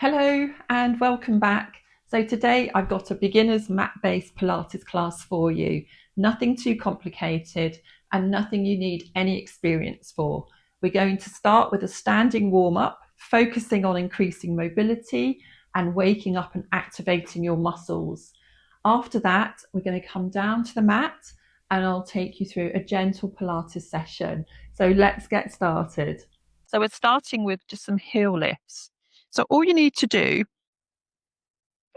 Hello and welcome back. So today I've got a beginner's mat-based Pilates class for you. Nothing too complicated and nothing you need any experience for. We're going to start with a standing warm-up, focusing on increasing mobility and waking up and activating your muscles. After that, we're going to come down to the mat and I'll take you through a gentle Pilates session. So let's get started. So we're starting with just some heel lifts. So all you need to do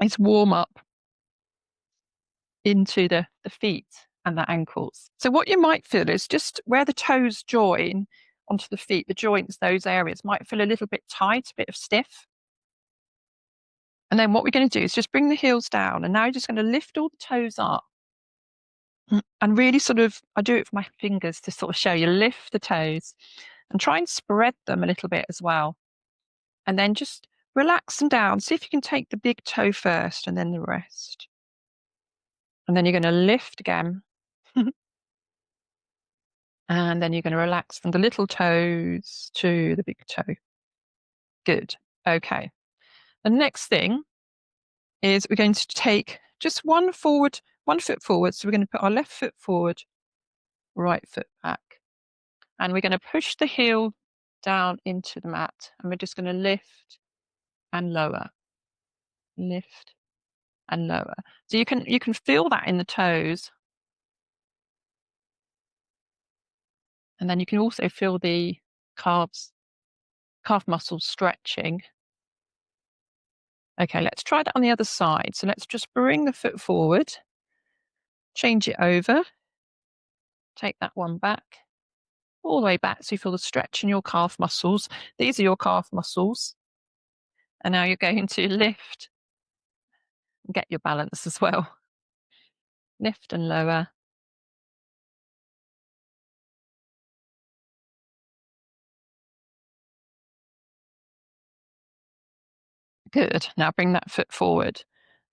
is warm up into the feet and the ankles. So what you might feel is just where the toes join onto the feet, the joints, those areas might feel a little bit tight, a bit of stiff. And then what we're going to do is just bring the heels down. And now you're just going to lift all the toes up and really I do it with my fingers to sort of show you, lift the toes and try and spread them a little bit as well. And then just relax them down. See if you can take the big toe first and then the rest. And then you're going to lift again. And then you're going to relax from the little toes to the big toe. Good. Okay. The next thing is we're going to take just one foot forward. So we're going to put our left foot forward, right foot back. And we're going to push the heel down into the mat. And we're just going to lift and lower, lift and lower. So you can feel that in the toes. And then you can also feel the calf muscles stretching. Okay, let's try that on the other side. So let's just bring the foot forward, change it over, take that one back, all the way back so you feel the stretch in your calf muscles. These are your calf muscles. And now you're going to lift and get your balance as well. Lift and lower. Good. Now bring that foot forward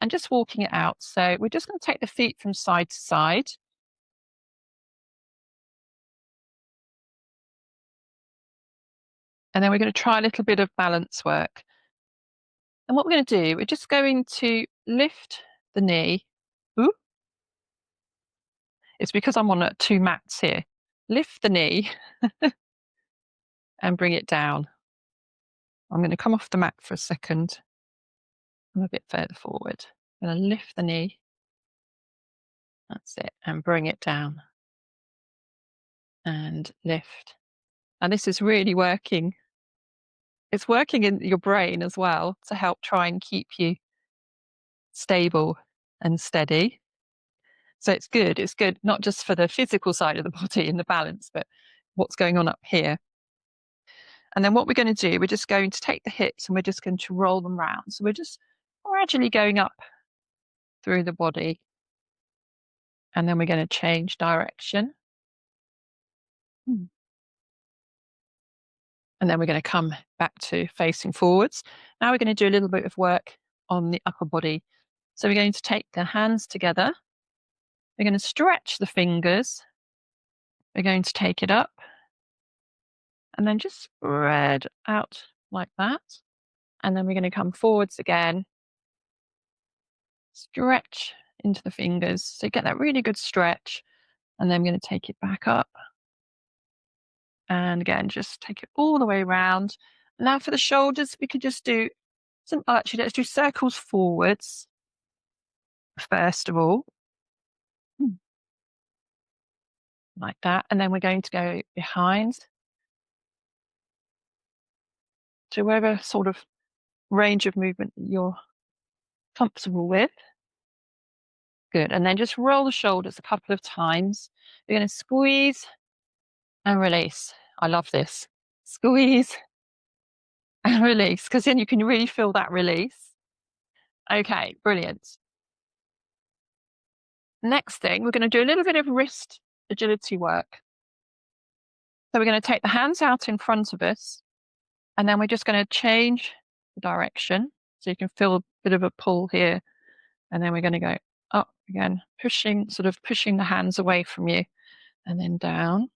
and just walking it out. So we're just going to take the feet from side to side. And then we're going to try a little bit of balance work. And what we're going to do, we're just going to lift the knee. Ooh. It's because I'm on two mats here. Lift the knee and bring it down. I'm going to come off the mat for a second. I'm a bit further forward. I'm going to lift the knee. That's it. And bring it down. And lift. And this is really working. It's working in your brain as well to help try and keep you stable and steady. So it's good. It's good not just for the physical side of the body and the balance, but what's going on up here. And then what we're going to do, we're just going to take the hips and we're just going to roll them round. So we're just gradually going up through the body. And then we're going to change direction. And then we're going to come back to facing forwards. Now we're going to do a little bit of work on the upper body. So we're going to take the hands together. We're going to stretch the fingers. We're going to take it up and then just spread out like that. And then we're going to come forwards again. Stretch into the fingers. So you get that really good stretch. And then I'm going to take it back up. And again, just take it all the way around. Now for the shoulders, we could just do actually, let's do circles forwards first of all. Like that. And then we're going to go behind to whatever sort of range of movement you're comfortable with. Good. And then just roll the shoulders a couple of times. You're going to squeeze and release. I love this. Squeeze and release, because then you can really feel that release. Okay, brilliant. Next thing, we're going to do a little bit of wrist agility work. So we're going to take the hands out in front of us, and then we're just going to change the direction. So you can feel a bit of a pull here. And then we're going to go up again, pushing the hands away from you, and then down,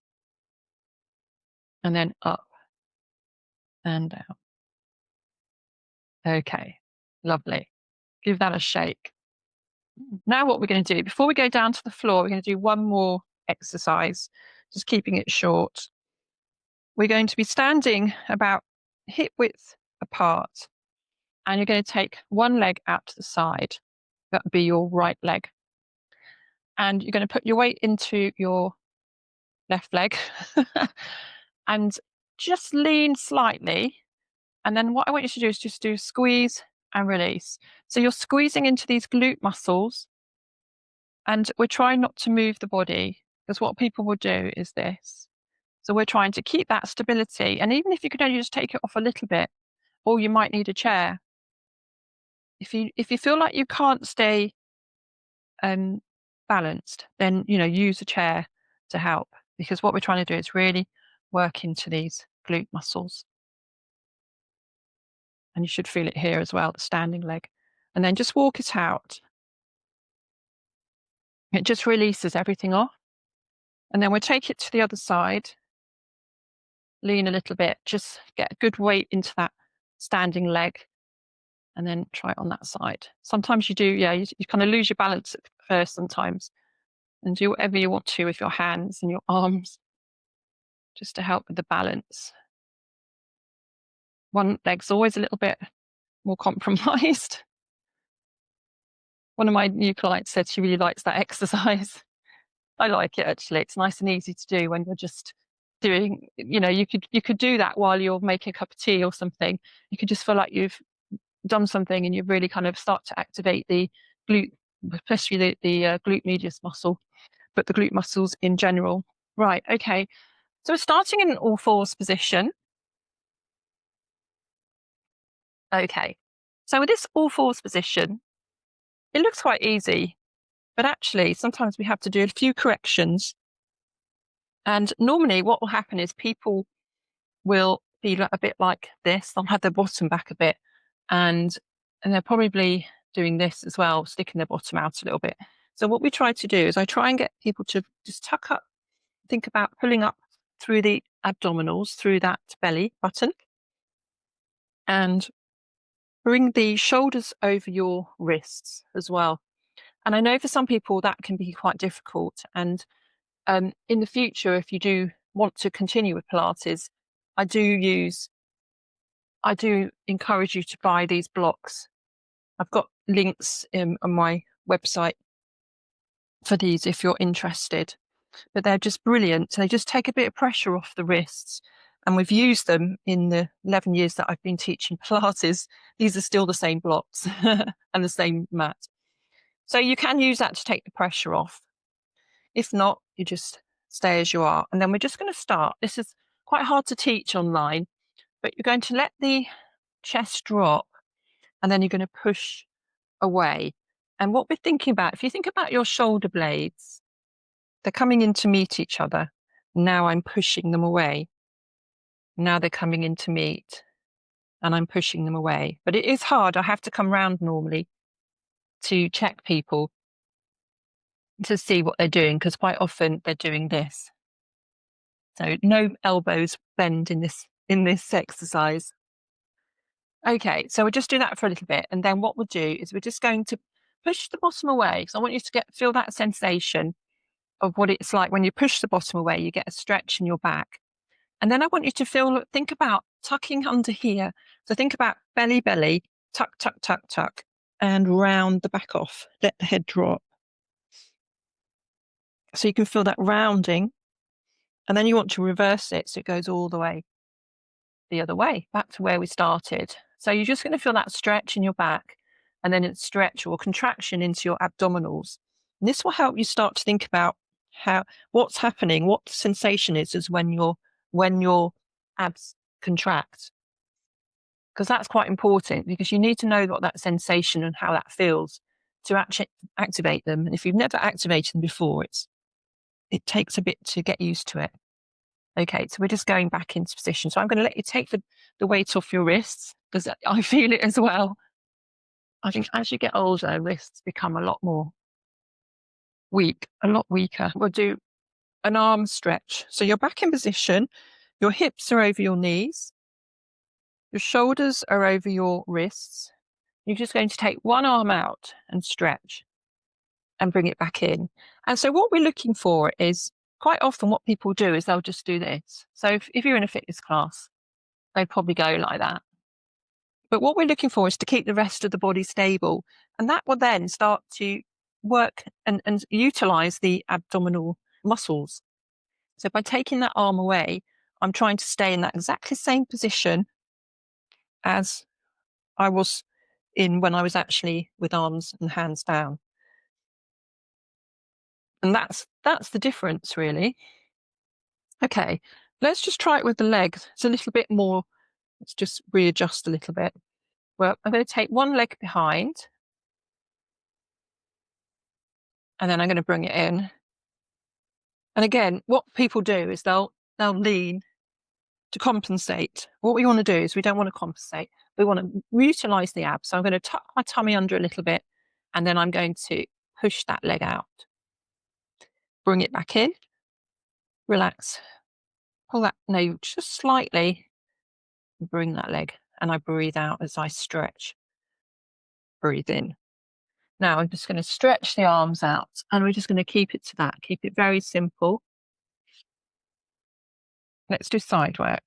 and then up and down. Okay, lovely. Give that a shake. Now what we're going to do, before we go down to the floor, we're going to do one more exercise, just keeping it short. We're going to be standing about hip width apart, and you're going to take one leg out to the side. That would be your right leg. And you're going to put your weight into your left leg and just lean slightly. And then what I want you to do is just do squeeze and release. So you're squeezing into these glute muscles, and we're trying not to move the body, because what people will do is this. So we're trying to keep that stability. And even if you could only just take it off a little bit, or you might need a chair. If you feel like you can't stay balanced, then use a chair to help, because what we're trying to do is really work into these glute muscles. And you should feel it here as well, the standing leg. And then just walk it out. It just releases everything off. And then we'll take it to the other side. Lean a little bit, just get a good weight into that standing leg. And then try it on that side. Sometimes you do, you kind of lose your balance at first sometimes. And do whatever you want to with your hands and your arms, just to help with the balance. One leg's always a little bit more compromised. One of my new clients said she really likes that exercise. I like it actually. It's nice and easy to do when you're just doing, you could do that while you're making a cup of tea or something. You could just feel like you've done something and you really kind of start to activate the glute, especially the glute medius muscle, but the glute muscles in general. Right, okay. So we're starting in an all fours position. Okay. So with this all fours position, it looks quite easy, but actually sometimes we have to do a few corrections. And normally what will happen is people will be a bit like this. They'll have their bottom back a bit, and they're probably doing this as well, sticking their bottom out a little bit. So what we try to do is I try and get people to just tuck up, think about pulling up through the abdominals, through that belly button, and bring the shoulders over your wrists as well. And I know for some people that can be quite difficult. And in the future, if you do want to continue with Pilates, I do encourage you to buy these blocks. I've got links on my website for these if you're interested. But they're just brilliant. They just take a bit of pressure off the wrists. And we've used them in the 11 years that I've been teaching Pilates. These are still the same blocks and the same mat. So you can use that to take the pressure off. If not, you just stay as you are. And then we're just going to start. This is quite hard to teach online, but you're going to let the chest drop, and then you're going to push away. And what we're thinking about, if you think about your shoulder blades, they're coming in to meet each other. Now I'm pushing them away. Now they're coming in to meet, and I'm pushing them away. But it is hard. I have to come round normally to check people to see what they're doing, because quite often they're doing this. So no elbows bend in this exercise. Okay, so we'll just do that for a little bit. And then what we'll do is we're just going to push the bottom away. So I want you to feel that sensation of what it's like when you push the bottom away. You get a stretch in your back. And then I want you to think about tucking under here. So think about belly, tuck, tuck, tuck, tuck, and round the back off. Let the head drop. So you can feel that rounding. And then you want to reverse it so it goes all the way the other way, back to where we started. So you're just going to feel that stretch in your back, and then it's stretch or contraction into your abdominals. And this will help you start to think about what's happening, what the sensation is when your abs contract. Because that's quite important, because you need to know what that sensation and how that feels to actually activate them. And if you've never activated them before, it takes a bit to get used to it. Okay, so we're just going back into position. So I'm going to let you take the weight off your wrists, because I feel it as well. I think as you get older, wrists become a lot more weak, a lot weaker. We'll do an arm stretch. So you're back in position, your hips are over your knees, Your shoulders are over your wrists. You're just going to take one arm out and stretch and bring it back in. And so what we're looking for is, quite often what people do is they'll just do this. So if you're in a fitness class, they'd probably go like that. But what we're looking for is to keep the rest of the body stable. And that will then start to work and utilize the abdominal muscles. So by taking that arm away, I'm trying to stay in that exactly same position as I was in when I was actually with arms and hands down. And that's the difference, really. Okay, let's just try it with the legs. It's a little bit more, let's just readjust a little bit. Well, I'm going to take one leg behind, and then I'm going to bring it in. And again, what people do is they'll lean to compensate. What we want to do is we don't want to compensate. We want to utilize the abs. So I'm going to tuck my tummy under a little bit, and then I'm going to push that leg out. Bring it back in. Relax. Pull that navel just slightly. Bring that leg, and I breathe out as I stretch. Breathe in. Now I'm just going to stretch the arms out, and we're just going to keep it to that. Keep it very simple. Let's do side work.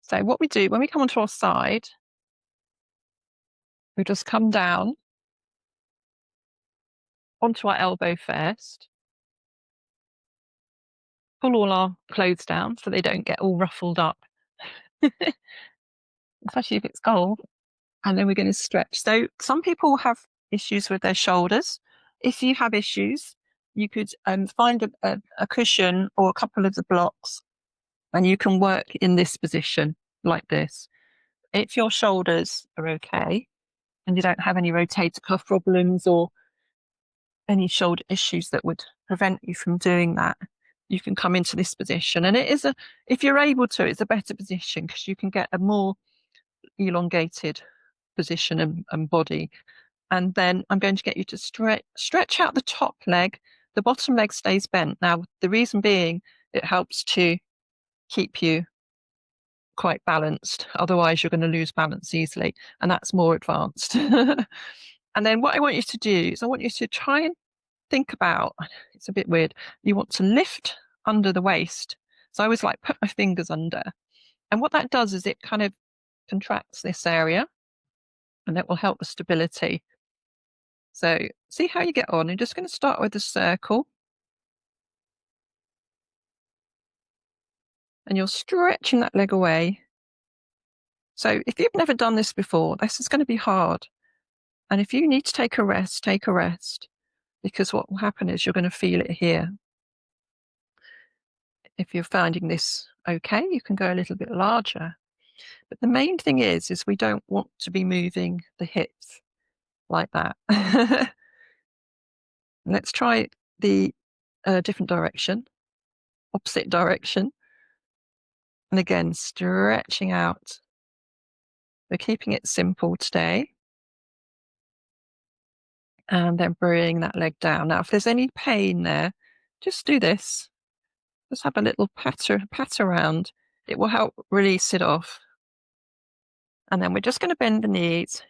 So what we do when we come onto our side, we just come down onto our elbow first. Pull all our clothes down so they don't get all ruffled up, especially if it's cold. And then we're going to stretch. So some people have issues with their shoulders. If you have issues, you could find a cushion or a couple of the blocks, and you can work in this position like this. If your shoulders are okay and you don't have any rotator cuff problems or any shoulder issues that would prevent you from doing that, you can come into this position. And if you're able to, it's a better position because you can get a more elongated position and body. And then I'm going to get you to stretch out the top leg. The bottom leg stays bent. Now, the reason being, it helps to keep you quite balanced. Otherwise, you're going to lose balance easily. And that's more advanced. And then what I want you to do is I want you to try and think about, it's a bit weird, you want to lift under the waist. So I always like put my fingers under. And what that does is it kind of contracts this area, and that will help with stability. So see how you get on. I'm just going to start with a circle. And you're stretching that leg away. So if you've never done this before, this is going to be hard. And if you need to take a rest, because what will happen is you're going to feel it here. If you're finding this okay, you can go a little bit larger. But the main thing is we don't want to be moving the hips like that. Let's try the different direction, opposite direction. And again, stretching out. We're keeping it simple today. And then bring that leg down. Now, if there's any pain there, just do this. Just have a little pat around. It will help release it off. And then we're just going to bend the knees.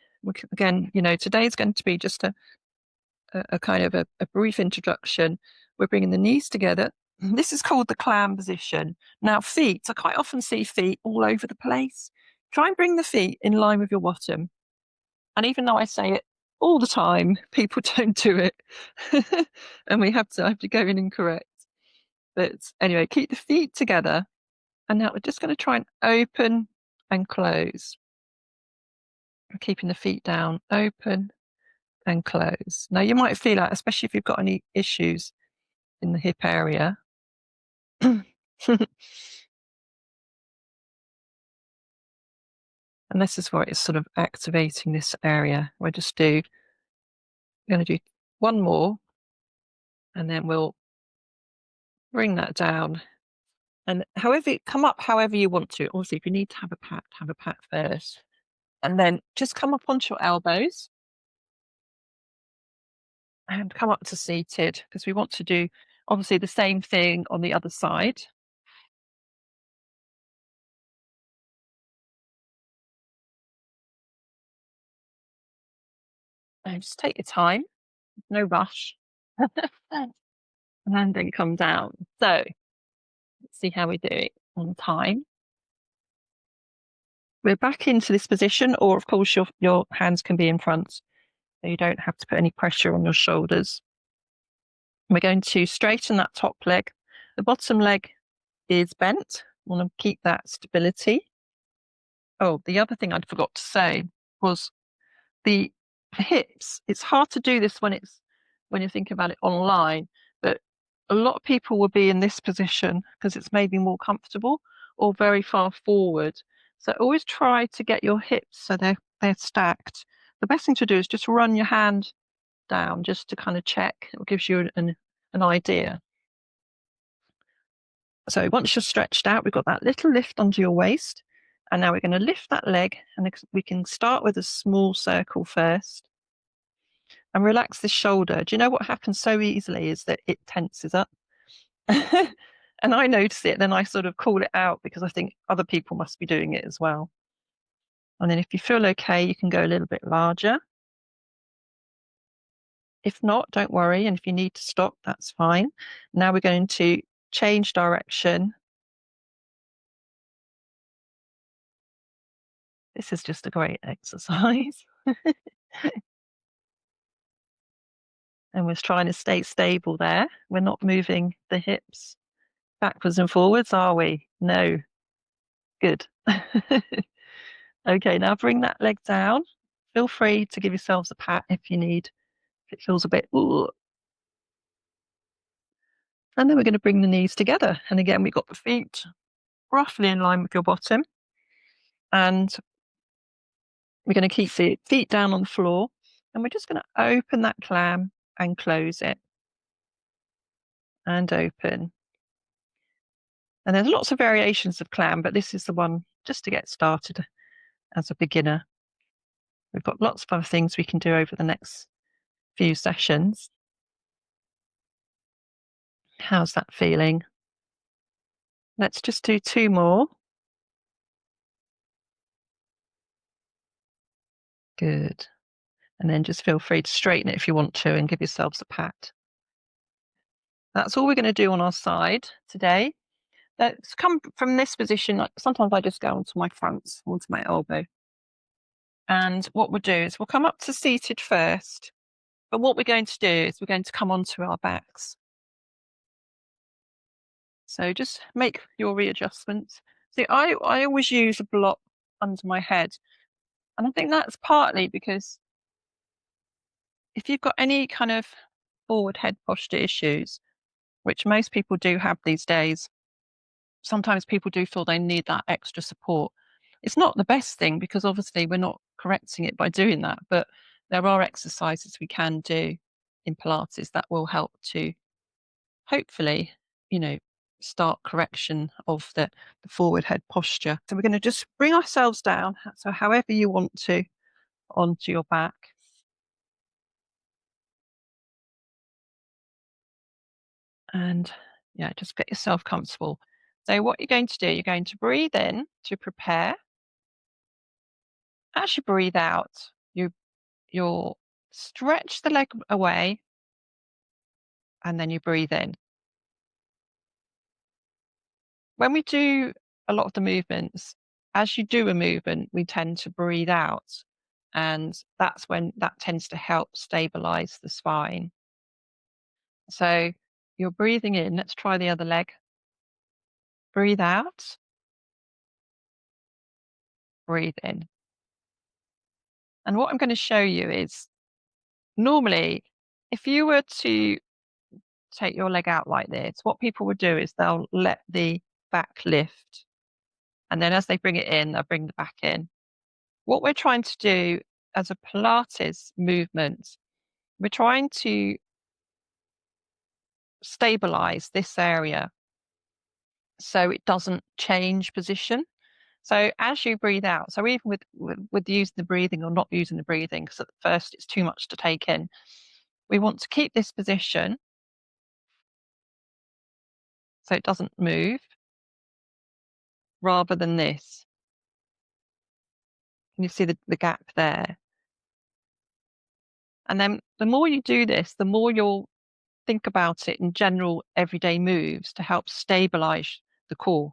Again, today's going to be just a kind of a brief introduction. We're bringing the knees together. This is called the clam position. Now, feet, I quite often see feet all over the place. Try and bring the feet in line with your bottom. And even though I say it all the time, people don't do it. And I have to go in and correct. But anyway, keep the feet together. And now we're just going to try and open and close. Keeping the feet down, open and close. Now you might feel that, especially if you've got any issues in the hip area. And this is where it's sort of activating this area. We're going to do one more, and then we'll bring that down. And come up however you want to. Obviously, if you need to have a pat first. And then just come up onto your elbows and come up to seated, because we want to do obviously the same thing on the other side. And just take your time, no rush. And then come down. So let's see how we do it on time. We're back into this position, or of course your hands can be in front, so you don't have to put any pressure on your shoulders. We're going to straighten that top leg. The bottom leg is bent. We want to keep that stability. Oh, the other thing I forgot to say was the hips. It's hard to do this when you're thinking about it online, but a lot of people will be in this position because it's maybe more comfortable or very far forward. So always try to get your hips so they're stacked. The best thing to do is just run your hand down just to kind of check. It gives you an idea. So once you're stretched out, we've got that little lift under your waist. And now we're going to lift that leg, and we can start with a small circle first and relax the shoulder. Do you know what happens so easily is that it tenses up? And I notice it, then I sort of call it out because I think other people must be doing it as well. And then if you feel okay, you can go a little bit larger. If not, don't worry. And if you need to stop, that's fine. Now we're going to change direction. This is just a great exercise. And we're trying to stay stable there. We're not moving the hips backwards and forwards, are we? No. Good. Okay, now bring that leg down. Feel free to give yourselves a pat if you need, if it feels a bit, ooh. And then we're going to bring the knees together. And again, we've got the feet roughly in line with your bottom. And we're going to keep the feet down on the floor. And we're just going to open that clam and close it. And open. And there's lots of variations of clam, but this is the one just to get started as a beginner. We've got lots of other things we can do over the next few sessions. How's that feeling? Let's just do 2 more. Good. And then just feel free to straighten it if you want to and give yourselves a pat. That's all we're going to do on our side today. Let's come from this position. Sometimes I just go onto my front, onto my elbow. And what we'll do is we'll come up to seated first. But what we're going to do is we're going to come onto our backs. So just make your readjustments. See, I always use a block under my head. And I think that's partly because if you've got any kind of forward head posture issues, which most people do have these days, sometimes people do feel they need that extra support. It's not the best thing because obviously we're not correcting it by doing that, but there are exercises we can do in Pilates that will help to hopefully, start correction of the forward head posture. So we're going to just bring ourselves down. So however you want to, onto your back. And yeah, just get yourself comfortable. So what you're going to do, you're going to breathe in to prepare. As you breathe out, you'll stretch the leg away and then you breathe in. When we do a lot of the movements, as you do a movement, we tend to breathe out. And that's when that tends to help stabilize the spine. So you're breathing in. Let's try the other leg. Breathe out, breathe in. And what I'm going to show you is normally, if you were to take your leg out like this, what people would do is they'll let the back lift. And then as they bring it in, they'll bring the back in. What we're trying to do as a Pilates movement, we're trying to stabilize this area so it doesn't change position. So as you breathe out, so even with using the breathing or not using the breathing, because at first it's too much to take in, we want to keep this position so it doesn't move rather than this. Can you see the gap there? And then the more you do this, the more you'll think about it in general everyday moves to help stabilize the core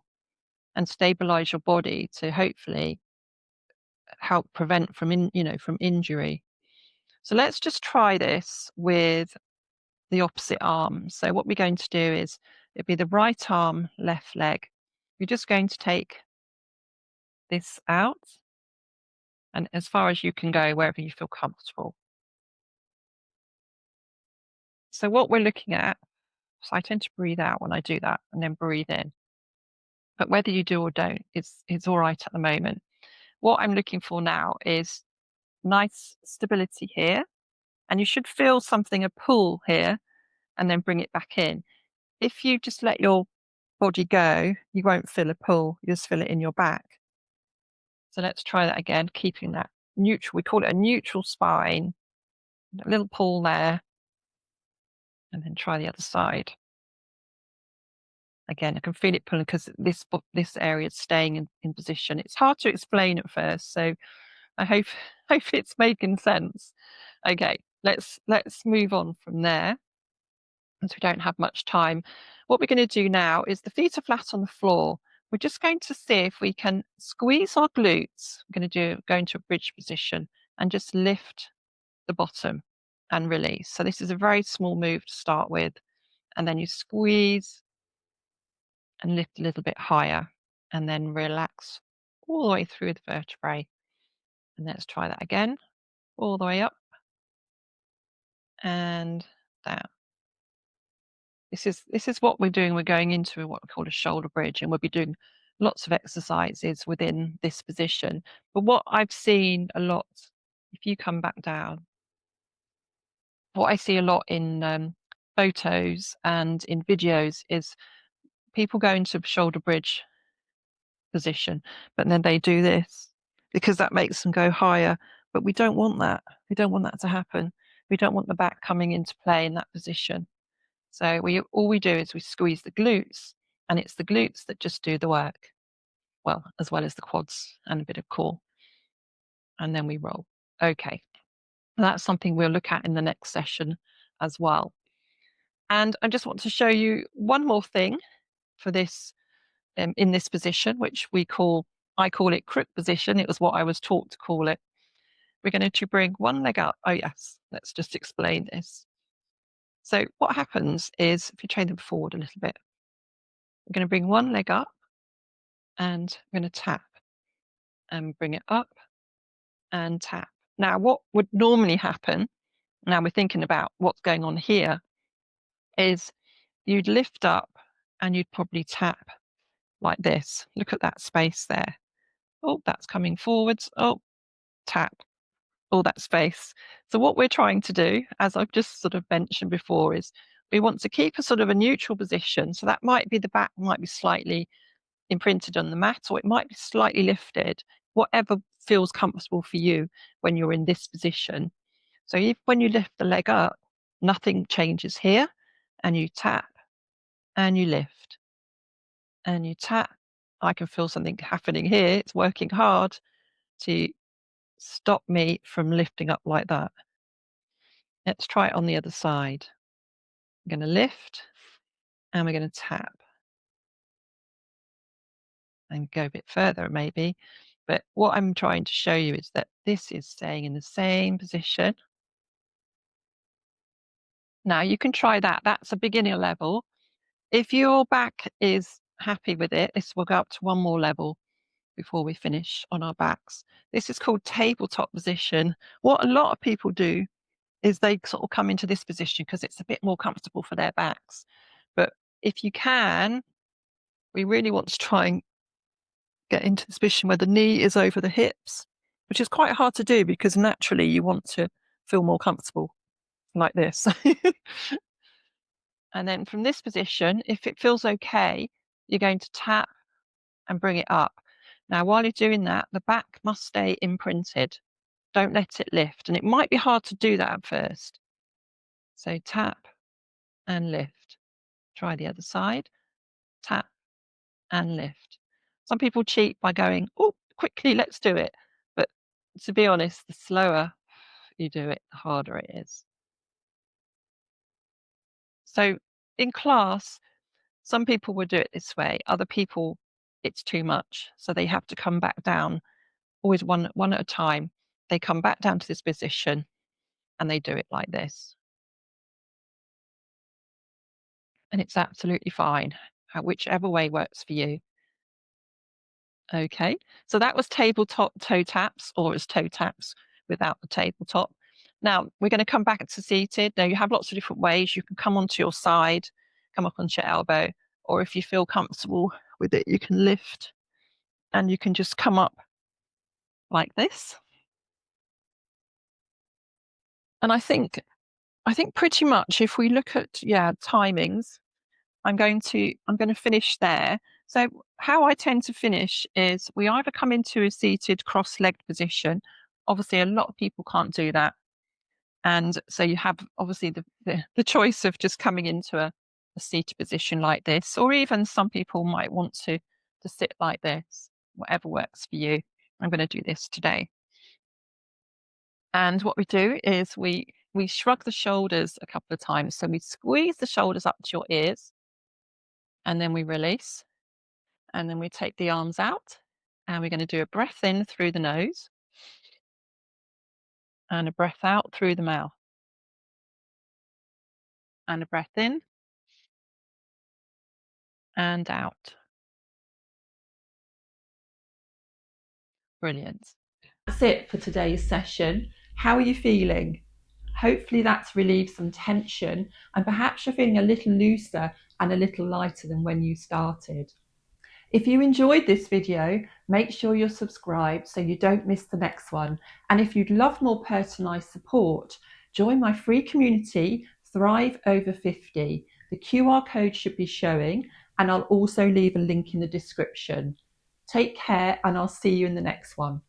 and stabilize your body to hopefully help prevent from injury. So let's just try this with the opposite arm. So what we're going to do is it'll be the right arm, left leg. You're just going to take this out and as far as you can go, wherever you feel comfortable. So what we're looking at, so I tend to breathe out when I do that and then breathe in. But whether you do or don't, it's all right at the moment. What I'm looking for now is nice stability here. And you should feel something, a pull here, and then bring it back in. If you just let your body go, you won't feel a pull, you just feel it in your back. So let's try that again, keeping that neutral. We call it a neutral spine, a little pull there, and then try the other side. Again, I can feel it pulling because this area is staying in position. It's hard to explain at first, so I hope hope it's making sense. Okay, let's move on from there, as we don't have much time. What we're going to do now is the feet are flat on the floor. We're just going to see if we can squeeze our glutes. We're going to go into a bridge position and just lift the bottom and release. So this is a very small move to start with, and then you squeeze and lift a little bit higher, and then relax all the way through the vertebrae. And let's try that again, all the way up and down. This is what we're doing. We're going into what we call a shoulder bridge, and we'll be doing lots of exercises within this position. But what I've seen a lot, if you come back down, what I see a lot in photos and in videos is people go into a shoulder bridge position, but then they do this because that makes them go higher. But we don't want that. We don't want that to happen. We don't want the back coming into play in that position. So all we do is we squeeze the glutes, and it's the glutes that just do the work. Well, as well as the quads and a bit of core. And then we roll. Okay. That's something we'll look at in the next session as well. And I just want to show you one more thing for this in this position, which I call it crook position. It was what I was taught to call it. We're going to bring one leg up. Oh, yes. Let's just explain this. So what happens is if you train them forward a little bit, we're going to bring one leg up and we're going to tap and bring it up and tap. Now, what would normally happen, now we're thinking about what's going on here, is you'd lift up and you'd probably tap like this. Look at that space there. Oh, that's coming forwards. Oh, tap. All that space. So what we're trying to do, as I've just sort of mentioned before, is we want to keep a sort of a neutral position. So that might be the back might be slightly imprinted on the mat, or it might be slightly lifted, whatever feels comfortable for you when you're in this position. So when you lift the leg up, nothing changes here, and you tap and you lift and you tap. I can feel something happening here. It's working hard to stop me from lifting up like that. Let's try it on the other side. I'm going to lift and we're going to tap and go a bit further maybe. But what I'm trying to show you is that this is staying in the same position. Now you can try that. That's a beginner level. If your back is happy with it, this will go up to one more level before we finish on our backs. This is called tabletop position. What a lot of people do is they sort of come into this position because it's a bit more comfortable for their backs. But if you can, we really want to try and get into this position where the knee is over the hips, which is quite hard to do because naturally you want to feel more comfortable like this. And then from this position, if it feels okay, you're going to tap and bring it up. Now, while you're doing that, the back must stay imprinted. Don't let it lift. And it might be hard to do that at first. So tap and lift. Try the other side. Tap and lift. Some people cheat by going, oh, quickly, let's do it. But to be honest, the slower you do it, the harder it is. So in class, some people will do it this way. Other people, it's too much. So they have to come back down, always one at a time. They come back down to this position and they do it like this. And it's absolutely fine, whichever way works for you. Okay, so that was tabletop toe taps, or it's toe taps without the tabletop. Now we're going to come back to seated. Now you have lots of different ways. You can come onto your side, come up onto your elbow, or if you feel comfortable with it, you can lift and you can just come up like this. And I think pretty much if we look at timings, I'm going to finish there. So how I tend to finish is we either come into a seated cross-legged position. Obviously, a lot of people can't do that. And so you have obviously the choice of just coming into a seated position like this, or even some people might want to sit like this, whatever works for you. I'm going to do this today. And what we do is we shrug the shoulders a couple of times. So we squeeze the shoulders up to your ears, and then we release. And then we take the arms out, and we're going to do a breath in through the nose and a breath out through the mouth, and a breath in and out. Brilliant. That's it for today's session. How are you feeling? Hopefully that's relieved some tension, and perhaps you're feeling a little looser and a little lighter than when you started. If you enjoyed this video, make sure you're subscribed so you don't miss the next one. And if you'd love more personalised support, join my free community, Thrive Over 50. The QR code should be showing, and I'll also leave a link in the description. Take care, and I'll see you in the next one.